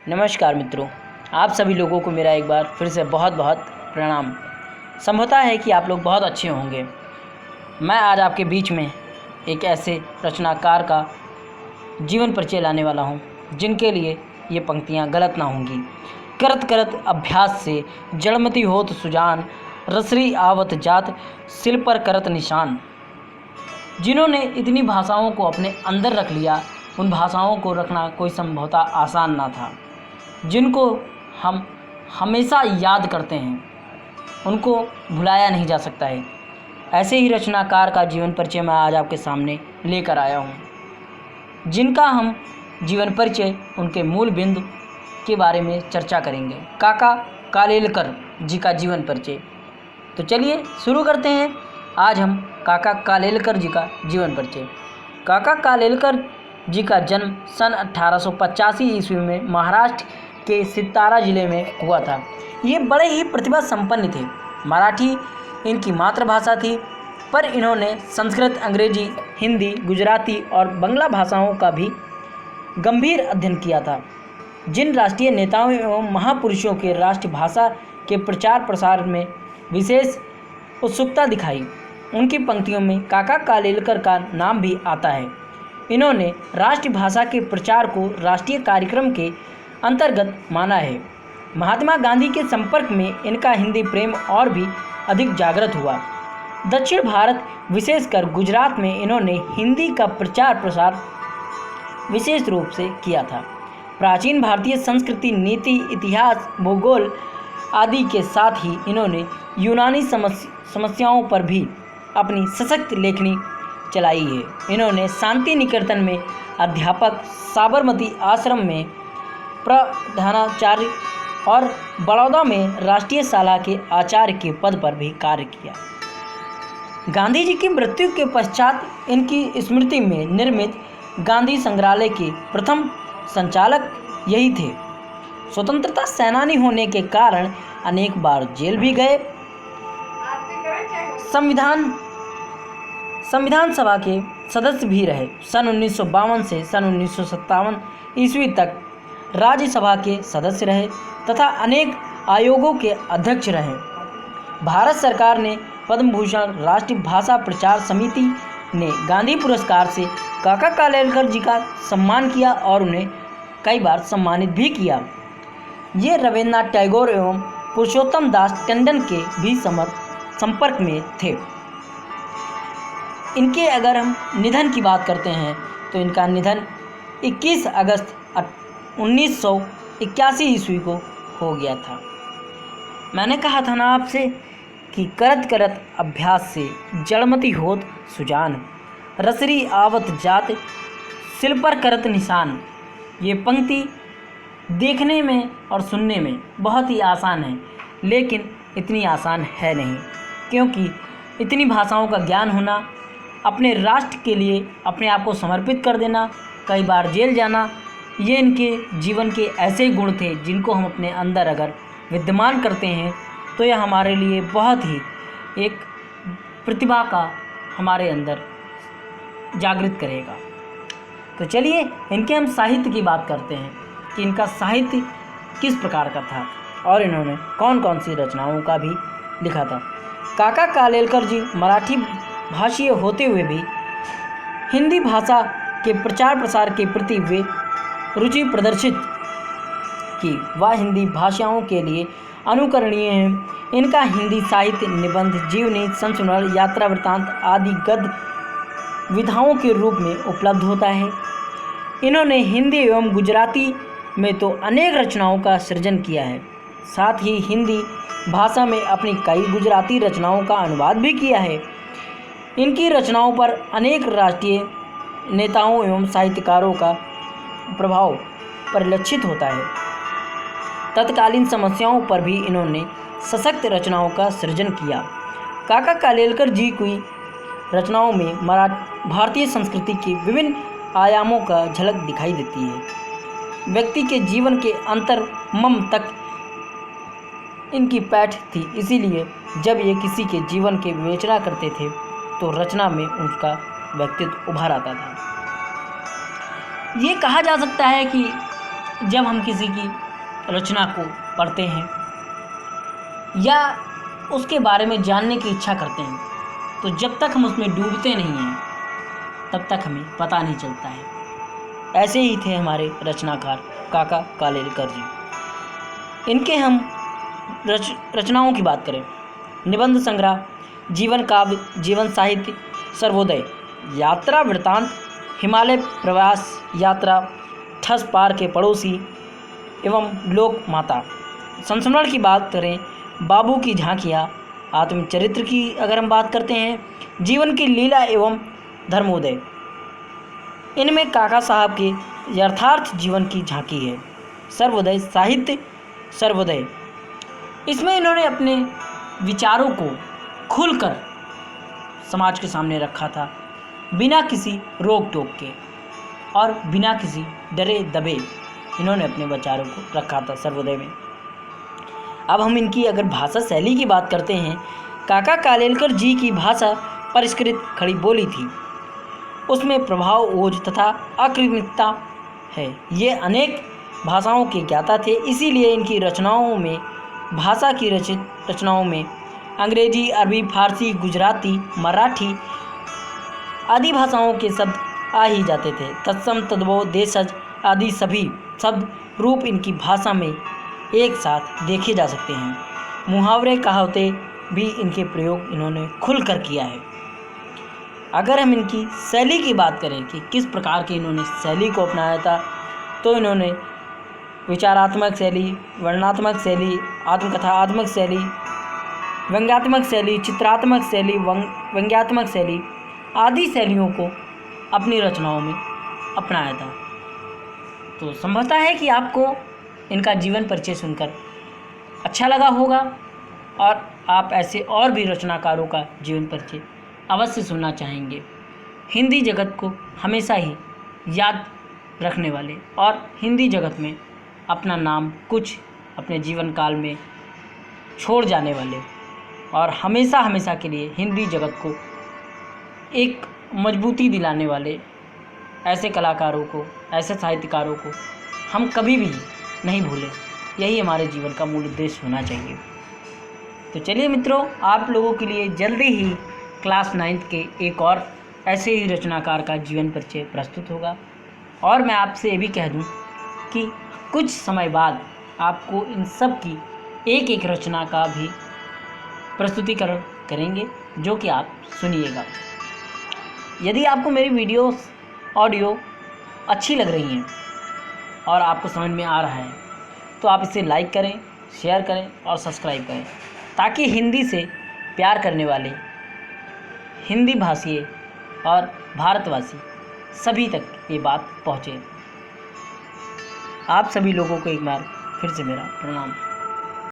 नमस्कार मित्रों, आप सभी लोगों को मेरा एक बार फिर से बहुत बहुत प्रणाम। संभवतः है कि आप लोग बहुत अच्छे होंगे। मैं आज आपके बीच में एक ऐसे रचनाकार का जीवन परिचय लाने वाला हूं, जिनके लिए ये पंक्तियां गलत ना होंगी। करत करत अभ्यास से जड़मति होत सुजान, रसरी आवत जात सिल पर करत निशान। जिन्होंने इतनी भाषाओं को अपने अंदर रख लिया, उन भाषाओं को रखना कोई संभवतः आसान ना था। जिनको हम हमेशा याद करते हैं, उनको भुलाया नहीं जा सकता है। ऐसे ही रचनाकार का जीवन परिचय मैं आज आपके सामने लेकर आया हूँ, जिनका हम जीवन परिचय, उनके मूल बिंदु के बारे में चर्चा करेंगे। काका कालेलकर जी का जीवन परिचय। तो चलिए शुरू करते हैं। आज हम काका कालेलकर जी का जीवन परिचय। काका कालेलकर जी का जन्म सन 1885 ईस्वी में महाराष्ट्र के सितारा जिले में हुआ था। ये बड़े ही प्रतिभा संपन्न थे। मराठी इनकी मातृभाषा थी, पर इन्होंने संस्कृत, अंग्रेजी, हिंदी, गुजराती और बंगला भाषाओं का भी गंभीर अध्ययन किया था। जिन राष्ट्रीय नेताओं एवं महापुरुषों के राष्ट्रभाषा के प्रचार प्रसार में विशेष उत्सुकता दिखाई, उनकी पंक्तियों में काका कालेलकर का नाम भी आता है। इन्होंने राष्ट्रभाषा के प्रचार को राष्ट्रीय कार्यक्रम के अंतर्गत माना है। महात्मा गांधी के संपर्क में इनका हिंदी प्रेम और भी अधिक जागृत हुआ। दक्षिण भारत, विशेषकर गुजरात में इन्होंने हिंदी का प्रचार प्रसार विशेष रूप से किया था। प्राचीन भारतीय संस्कृति, नीति, इतिहास, भूगोल आदि के साथ ही इन्होंने यूनानी समस्याओं पर भी अपनी सशक्त लेखनी चलाई है। इन्होंने शांति निकेतन में अध्यापक, साबरमती आश्रम में प्रधानाचार्य और बड़ौदा में राष्ट्रीय शाला के आचार्य के पद पर भी कार्य किया। गांधी जी की मृत्यु के पश्चात इनकी स्मृति में निर्मित गांधी संग्रहालय के प्रथम संचालक यही थे। स्वतंत्रता सेनानी होने के कारण अनेक बार जेल भी गए। संविधान सभा के सदस्य भी रहे। सन 1952 से सन 1957 ईस्वी तक राज्यसभा के सदस्य रहे तथा अनेक आयोगों के अध्यक्ष रहे। भारत सरकार ने पद्म भूषण, राष्ट्रीय भाषा प्रचार समिति ने गांधी पुरस्कार से काका कालेलकर जी का सम्मान किया और उन्हें कई बार सम्मानित भी किया। ये रविन्द्रनाथ टैगोर एवं पुरुषोत्तम दास टंडन के भी संपर्क में थे। इनके अगर हम निधन की बात करते हैं तो इनका निधन 21 अगस्त 1981 ईस्वी को हो गया था। मैंने कहा था ना आपसे कि करत करत अभ्यास से जड़मति होत सुजान, रसरी आवत जात सिल पर करत निशान। ये पंक्ति देखने में और सुनने में बहुत ही आसान है, लेकिन इतनी आसान है नहीं, क्योंकि इतनी भाषाओं का ज्ञान होना, अपने राष्ट्र के लिए अपने आप को समर्पित कर देना, कई बार जेल जाना, ये इनके जीवन के ऐसे गुण थे जिनको हम अपने अंदर अगर विद्यमान करते हैं तो यह हमारे लिए बहुत ही एक प्रतिभा का हमारे अंदर जागृत करेगा। तो चलिए इनके हम साहित्य की बात करते हैं कि इनका साहित्य किस प्रकार का था और इन्होंने कौन कौन सी रचनाओं का भी लिखा था। काका कालेलकर जी मराठी भाषीय होते हुए भी हिंदी भाषा के प्रचार प्रसार के प्रति वे रुचि प्रदर्शित की। वह हिंदी भाषाओं के लिए अनुकरणीय हैं। इनका हिंदी साहित्य निबंध, जीवनी, संस्मरण, यात्रा वृत्तांत आदि गद्य विधाओं के रूप में उपलब्ध होता है। इन्होंने हिंदी एवं गुजराती में तो अनेक रचनाओं का सृजन किया है, साथ ही हिंदी भाषा में अपनी कई गुजराती रचनाओं का अनुवाद भी किया है। इनकी रचनाओं पर अनेक राष्ट्रीय नेताओं एवं साहित्यकारों का प्रभाव परिलक्षित होता है। तत्कालीन समस्याओं पर भी इन्होंने सशक्त रचनाओं का सृजन किया। काका कालेलकर जी की रचनाओं में भारतीय संस्कृति के विभिन्न आयामों का झलक दिखाई देती है। व्यक्ति के जीवन के अंतर्मम तक इनकी पैठ थी, इसीलिए जब ये किसी के जीवन की विवेचना करते थे तो रचना में उनका व्यक्तित्व उभर आता था। ये कहा जा सकता है कि जब हम किसी की रचना को पढ़ते हैं या उसके बारे में जानने की इच्छा करते हैं, तो जब तक हम उसमें डूबते नहीं हैं तब तक हमें पता नहीं चलता है। ऐसे ही थे हमारे रचनाकार काका कालेलकर जी। इनके हम रचनाओं की बात करें, निबंध संग्रह, जीवन काव्य, जीवन साहित्य, सर्वोदय, यात्रा वृत्तांत, हिमालय प्रवास यात्रा, ठस पार के पड़ोसी एवं लोक माता। संस्मरण की बात करें, बाबू की झांकियाँ, आत्मचरित्र की अगर हम बात करते हैं, जीवन की लीला एवं धर्मोदय। इनमें काका साहब के यथार्थ जीवन की झांकी है। सर्वोदय साहित्य, सर्वोदय, इसमें इन्होंने अपने विचारों को खुलकर समाज के सामने रखा था, बिना किसी रोक टोक के और बिना किसी डरे दबे इन्होंने अपने विचारों को रखा था सर्वोदय में। अब हम इनकी अगर भाषा शैली की बात करते हैं, काका कालेलकर जी की भाषा परिष्कृत खड़ी बोली थी। उसमें प्रभाव, ओज तथा अकृत्रिमता है। ये अनेक भाषाओं के ज्ञाता थे, इसीलिए इनकी रचनाओं में, भाषा की रचनाओं में अंग्रेजी, अरबी, फारसी, गुजराती, मराठी आदि भाषाओं के शब्द आ ही जाते थे। तत्सम, तद्भव, देशज आदि सभी शब्द रूप इनकी भाषा में एक साथ देखे जा सकते हैं। मुहावरे, कहावतें भी इनके प्रयोग इन्होंने खुलकर किया है। अगर हम इनकी शैली की बात करें कि किस प्रकार की इन्होंने शैली को अपनाया था, तो इन्होंने विचारात्मक शैली, वर्णनात्मक शैली, आत्मकथात्मक शैली, व्यंग्यात्मक शैली, चित्रात्मक शैली, व्यंग्यात्मक शैली आदि शैलियों को अपनी रचनाओं में अपनाया था। तो संभवतः है कि आपको इनका जीवन परिचय सुनकर अच्छा लगा होगा और आप ऐसे और भी रचनाकारों का जीवन परिचय अवश्य सुनना चाहेंगे। हिंदी जगत को हमेशा ही याद रखने वाले और हिंदी जगत में अपना नाम कुछ अपने जीवन काल में छोड़ जाने वाले और हमेशा हमेशा के लिए हिंदी जगत को एक मजबूती दिलाने वाले ऐसे कलाकारों को, ऐसे साहित्यकारों को हम कभी भी नहीं भूलें। यही हमारे जीवन का मूल उद्देश्य होना चाहिए। तो चलिए मित्रों, आप लोगों के लिए जल्दी ही क्लास 9th के एक और ऐसे ही रचनाकार का जीवन परिचय प्रस्तुत होगा। और मैं आपसे ये भी कह दूं कि कुछ समय बाद आपको इन सब की एक एक रचना का भी प्रस्तुतिकरण करेंगे, जो कि आप सुनिएगा। यदि आपको मेरी वीडियोस ऑडियो अच्छी लग रही हैं और आपको समझ में आ रहा है, तो आप इसे लाइक करें, शेयर करें और सब्सक्राइब करें, ताकि हिंदी से प्यार करने वाले हिंदी भाषी और भारतवासी सभी तक ये बात पहुँचे। आप सभी लोगों को एक बार फिर से मेरा प्रणाम।